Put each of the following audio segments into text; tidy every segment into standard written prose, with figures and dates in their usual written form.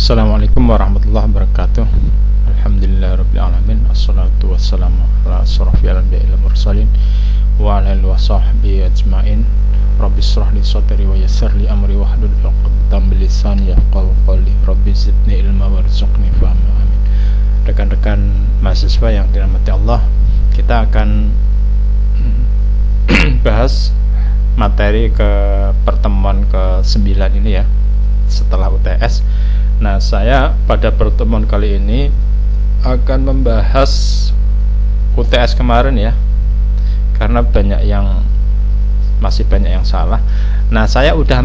Assalamualaikum warahmatullahi wabarakatuh. Alhamdulillahirrabbilalamin. Assalatu wassalamu ala asrafil anbiya'i wal mursalin wa ala alihi wa sahbihi ajmain. Rabbi shrah li sadri wa yassir li amri wahlul 'uqdatam min lisani yafqahu qawli. Rabbi zidni ilma warzuqni fahma. Amin. Rekan-rekan mahasiswa yang dirahmati Allah, kita akan bahas materi ke pertemuan ke-9 ini ya, setelah UTS. Nah, saya pada pertemuan kali ini akan membahas UTS kemarin ya, karena masih banyak yang salah. Nah, saya udah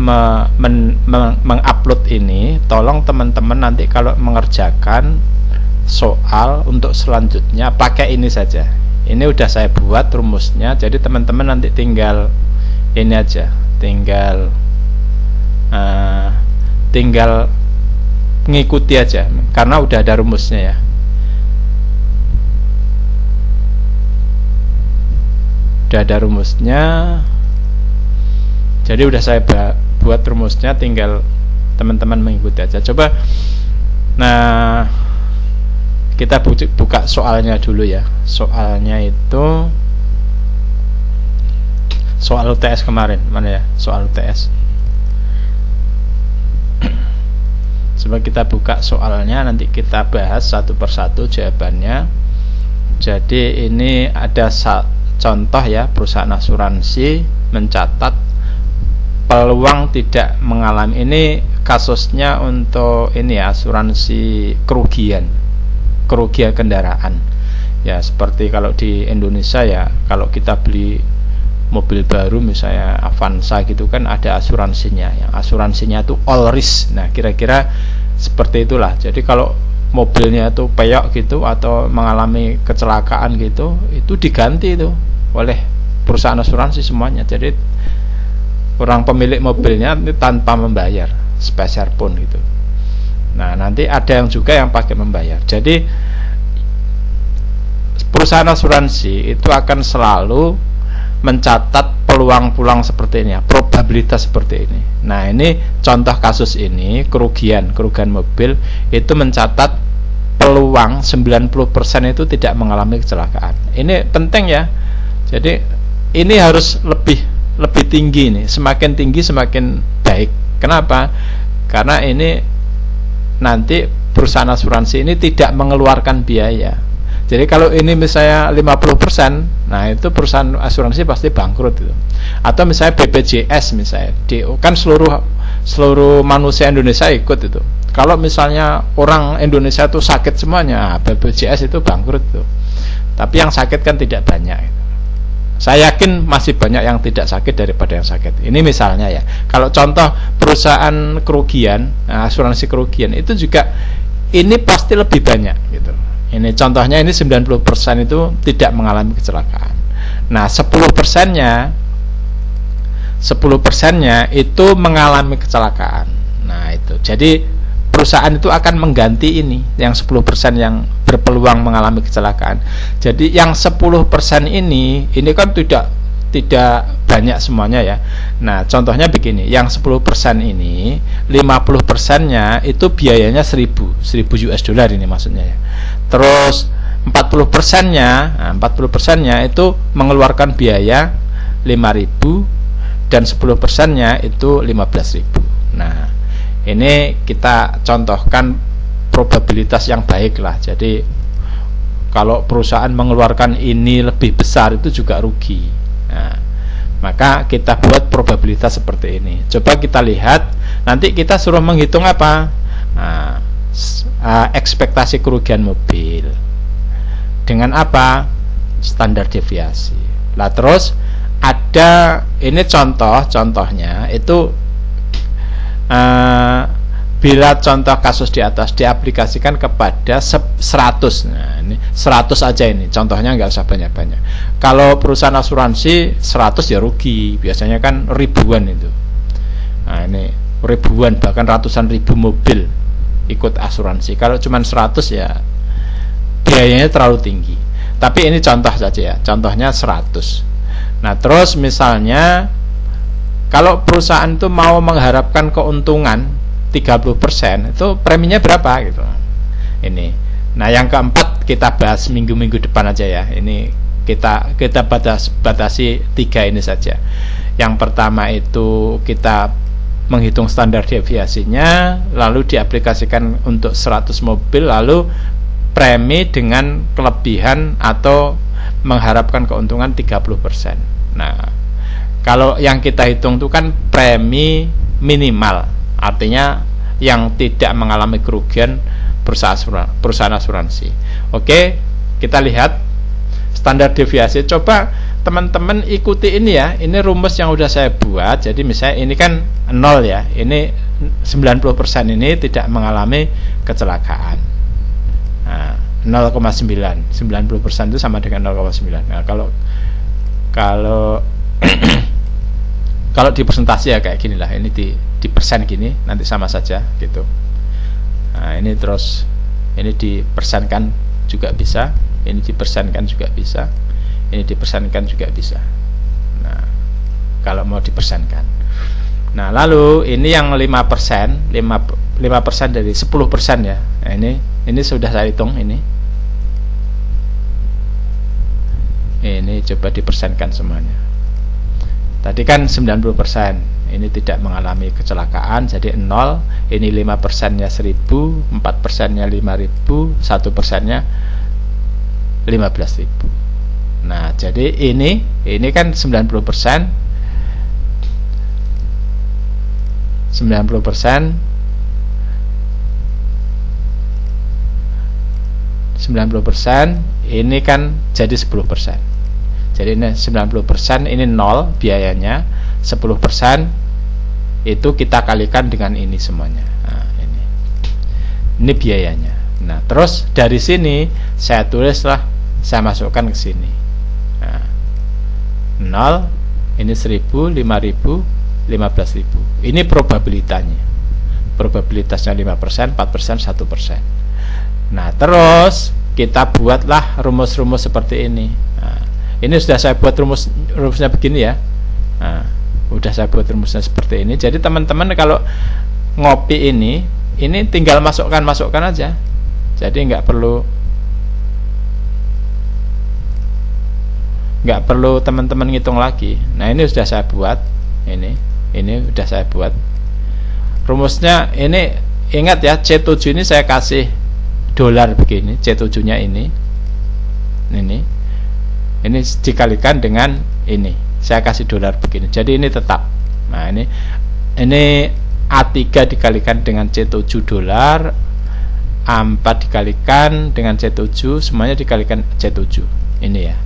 mengupload ini. Tolong teman-teman nanti kalau mengerjakan soal untuk selanjutnya pakai ini saja. Ini udah saya buat rumusnya, jadi teman-teman nanti tinggal ini aja, tinggal mengikuti aja, karena udah ada rumusnya ya. Udah ada rumusnya, jadi udah saya buat rumusnya, tinggal teman-teman mengikuti aja. Coba, nah kita buka soalnya dulu ya. Soalnya itu soal UTS kemarin, mana ya soal UTS. Coba kita buka soalnya, nanti kita bahas satu persatu jawabannya. Jadi ini ada contoh ya, perusahaan asuransi mencatat peluang tidak mengalami, ini kasusnya untuk ini ya, asuransi kerugian kendaraan ya. Seperti kalau di Indonesia ya, kalau kita beli mobil baru misalnya Avanza gitu kan, ada asuransinya. Yang asuransinya itu all risk. Nah, kira-kira seperti itulah. Jadi kalau mobilnya itu peyok gitu atau mengalami kecelakaan gitu, itu diganti itu oleh perusahaan asuransi semuanya. Jadi orang pemilik mobilnya itu tanpa membayar sepeser pun gitu. Nah, nanti ada yang juga yang pakai membayar. Jadi perusahaan asuransi itu akan selalu mencatat peluang-peluang seperti ini ya, probabilitas seperti ini. Nah, ini contoh kasus ini, kerugian mobil itu mencatat peluang 90% itu tidak mengalami kecelakaan. Ini penting ya. Jadi ini harus lebih tinggi nih. Semakin tinggi semakin baik. Kenapa? Karena ini nanti perusahaan asuransi ini tidak mengeluarkan biaya. Jadi kalau ini misalnya 50%, nah itu perusahaan asuransi pasti bangkrut itu. Atau misalnya BPJS misalnya, kan seluruh manusia Indonesia ikut itu. Kalau misalnya orang Indonesia itu sakit semuanya, BPJS itu bangkrut itu. Tapi yang sakit kan tidak banyak itu. Saya yakin masih banyak yang tidak sakit daripada yang sakit. Ini misalnya ya. Kalau contoh perusahaan kerugian, asuransi kerugian itu juga ini pasti lebih banyak gitu. Ini contohnya, ini 90% itu tidak mengalami kecelakaan. Nah, 10%-nya itu mengalami kecelakaan. Nah, itu. Jadi perusahaan itu akan mengganti ini yang 10% yang berpeluang mengalami kecelakaan. Jadi yang 10% ini kan tidak banyak semuanya ya. Nah, contohnya begini, yang 10% ini 50%-nya itu biayanya 1000 US dollar ini maksudnya ya. Terus 40%-nya itu mengeluarkan biaya 5.000 dan 10%-nya itu 15.000. Nah, ini kita contohkan probabilitas yang baik lah. Jadi kalau perusahaan mengeluarkan ini lebih besar itu juga rugi. Nah, maka kita buat probabilitas seperti ini. Coba kita lihat, nanti kita suruh menghitung apa? Nah, ekspektasi kerugian mobil dengan apa? Standar deviasi. Lah terus ada ini contohnya itu bila contoh kasus di atas diaplikasikan kepada 100. Nah, ini 100 aja ini. Contohnya nggak usah banyak-banyak. Kalau perusahaan asuransi 100 ya rugi. Biasanya kan ribuan itu. Nah, ini ribuan bahkan ratusan ribu mobil ikut asuransi. Kalau cuma 100 ya biayanya terlalu tinggi. Tapi ini contoh saja ya. Contohnya 100. Nah, terus misalnya kalau perusahaan itu mau mengharapkan keuntungan 30%, itu preminya berapa gitu. Ini. Nah, yang keempat kita bahas minggu-minggu depan aja ya. Ini kita batasi 3 ini saja. Yang pertama itu kita menghitung standar deviasinya, lalu diaplikasikan untuk 100 mobil, lalu premi dengan kelebihan atau mengharapkan keuntungan 30%. Nah, kalau yang kita hitung itu kan premi minimal, artinya yang tidak mengalami kerugian perusahaan asuransi. Oke, kita lihat standar deviasi. Coba teman-teman ikuti ini ya. Ini rumus yang udah saya buat. Jadi misalnya ini kan 0 ya. Ini 90% ini tidak mengalami kecelakaan. Nah, 0,9. 90% itu sama dengan 0,9. Nah, kalau kalau di persentase ya kayak gini lah. Ini di persen gini, nanti sama saja gitu. Nah, ini terus ini dipersenkan juga bisa, ini dipersenkan juga bisa, ini dipersenkan juga bisa. Nah, kalau mau dipersenkan. Nah, lalu ini yang 5%, 5% dari 10% ya. Nah, ini sudah saya hitung ini. Ini coba dipersenkan semuanya. Tadi kan 90%. Ini tidak mengalami kecelakaan, jadi 0. Ini 5%-nya 1000, 4%-nya 5000, 1%-nya 15.000. Nah, jadi ini kan 90%. 90% ini kan jadi 10%. Jadi ini 90%, ini 0 biayanya, 10% itu kita kalikan dengan ini semuanya. Nah, ini biayanya. Nah, terus dari sini saya tulislah, saya masukkan ke sini. Nah, 0, ini 1000, 5000, 15.000. Ini probabilitasnya. Probabilitasnya 5%, 4%, 1%. Nah, terus kita buatlah rumus-rumus seperti ini. Nah, ini sudah saya buat rumusnya begini ya. Nah, udah saya buat rumusnya seperti ini. Jadi teman-teman kalau ngopi ini tinggal masukkan aja. Jadi nggak perlu teman-teman ngitung lagi. Nah, ini sudah saya buat. Ini sudah saya buat. Rumusnya ini, ingat ya, C7 ini saya kasih dolar begini. C7-nya ini dikalikan dengan ini, saya kasih dolar begini. Jadi ini tetap. Nah, ini A3 dikalikan dengan C7 dolar, A4 dikalikan dengan C7, semuanya dikalikan C7. Ini ya.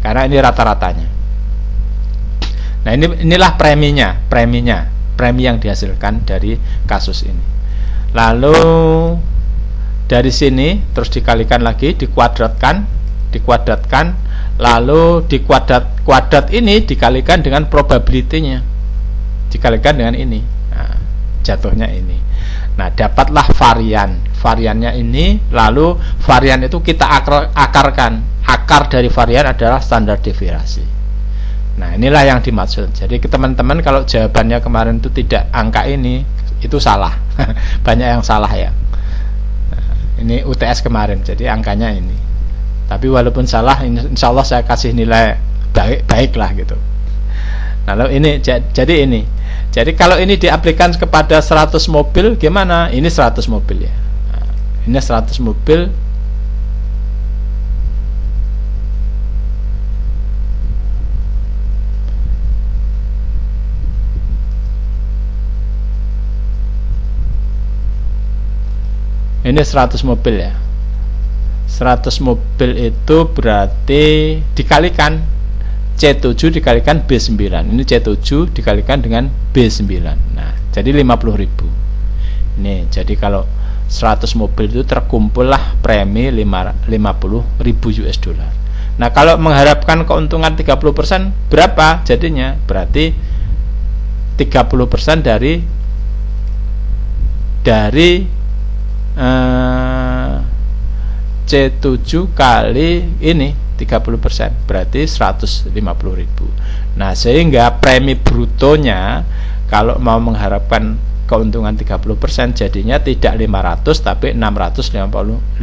Karena ini rata-ratanya. Nah, inilah premi yang dihasilkan dari kasus ini. Lalu dari sini terus dikalikan lagi, dikuadratkan, lalu di kuadrat ini dikalikan dengan probability-nya, dikalikan dengan ini. Nah, jatuhnya ini. Nah, dapatlah variannya ini. Lalu varian itu kita akarkan. Akar dari varian adalah standar deviasi. Nah, inilah yang dimaksud. Jadi teman-teman kalau jawabannya kemarin itu tidak angka ini, itu salah. Banyak yang salah ya. Nah, ini UTS kemarin, jadi angkanya ini. Tapi walaupun salah, insya Allah saya kasih nilai baik-baiklah gitu. Lalu ini, jadi ini. Jadi kalau ini diaplikasikan kepada 100 mobil, gimana? Ini 100 mobil ya. Nah, ini 100 mobil. Ini 100 mobil ya. 100 mobil itu berarti dikalikan C7 dikalikan B9. Ini C7 dikalikan dengan B9. Nah, jadi 50.000. Ini jadi kalau 100 mobil itu terkumpullah premi 50.000 US dollar. Nah, kalau mengharapkan keuntungan 30%, berapa jadinya? Berarti 30% dari C7 kali ini 30%, berarti 150.000. Nah, sehingga premi brutonya kalau mau mengharapkan keuntungan 30%, jadinya tidak 500 tapi 650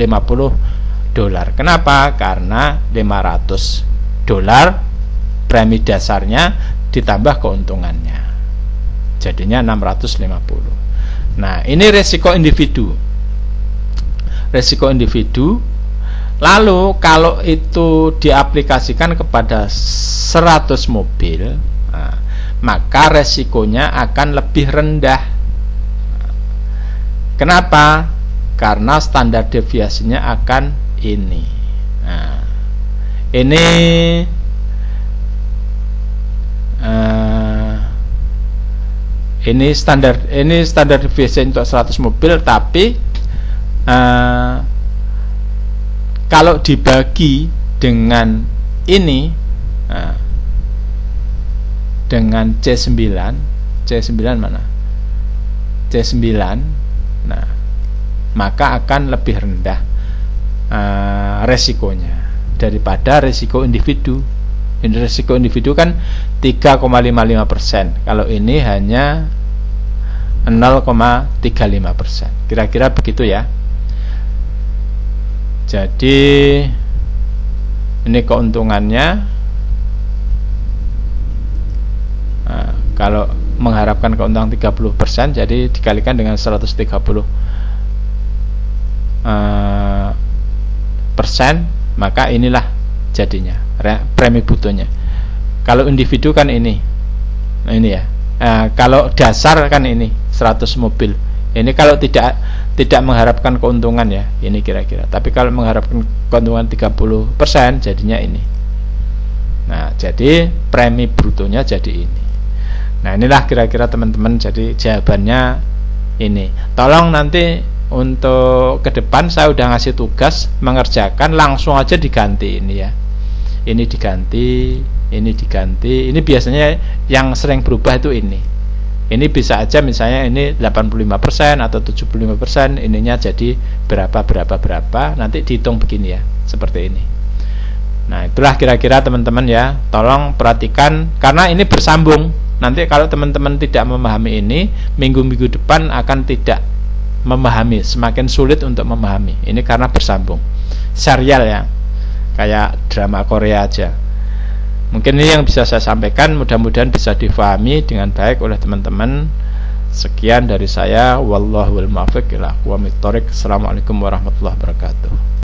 dolar. Kenapa? Karena 500 dolar premi dasarnya ditambah keuntungannya, jadinya 650. Nah, ini resiko individu. Resiko individu. Lalu kalau itu diaplikasikan kepada 100 mobil, nah, maka resikonya akan lebih rendah. Kenapa? Karena standar deviasinya akan ini. Nah, ini standar deviasi untuk 100 mobil, tapi kalau dibagi dengan ini, dengan C9 mana? C9, nah, maka akan lebih rendah resikonya daripada resiko individu. Ini resiko individu kan 3,55%. Kalau ini hanya 0,35%. Kira-kira begitu ya. Jadi ini keuntungannya. Nah, kalau mengharapkan keuntungan 30%, jadi dikalikan dengan 130 persen, maka inilah jadinya premi brutonya. Kalau individu kan ini ya. Kalau dasar kan ini 100 mobil. Ini kalau tidak mengharapkan keuntungan ya, ini kira-kira. Tapi kalau mengharapkan keuntungan 30%, jadinya ini. Nah, jadi premi brutonya jadi ini. Nah, inilah kira-kira teman-teman, jadi jawabannya ini. Tolong nanti untuk ke depan saya udah ngasih tugas mengerjakan, langsung aja diganti ini ya. Ini diganti, ini diganti. Ini biasanya yang sering berubah itu ini. Ini bisa aja misalnya ini 85% atau 75%, ininya jadi berapa, nanti dihitung begini ya, seperti ini. Nah, itulah kira-kira teman-teman ya. Tolong perhatikan, karena ini bersambung. Nanti kalau teman-teman tidak memahami ini, minggu-minggu depan akan tidak memahami, semakin sulit untuk memahami. Ini karena bersambung, serial ya, kayak drama Korea aja. Mungkin ini yang bisa saya sampaikan, mudah-mudahan bisa difahami dengan baik oleh teman-teman. Sekian dari saya, wallahul muwaffiq ila aqwamit thoriq. Assalamualaikum warahmatullahi wabarakatuh.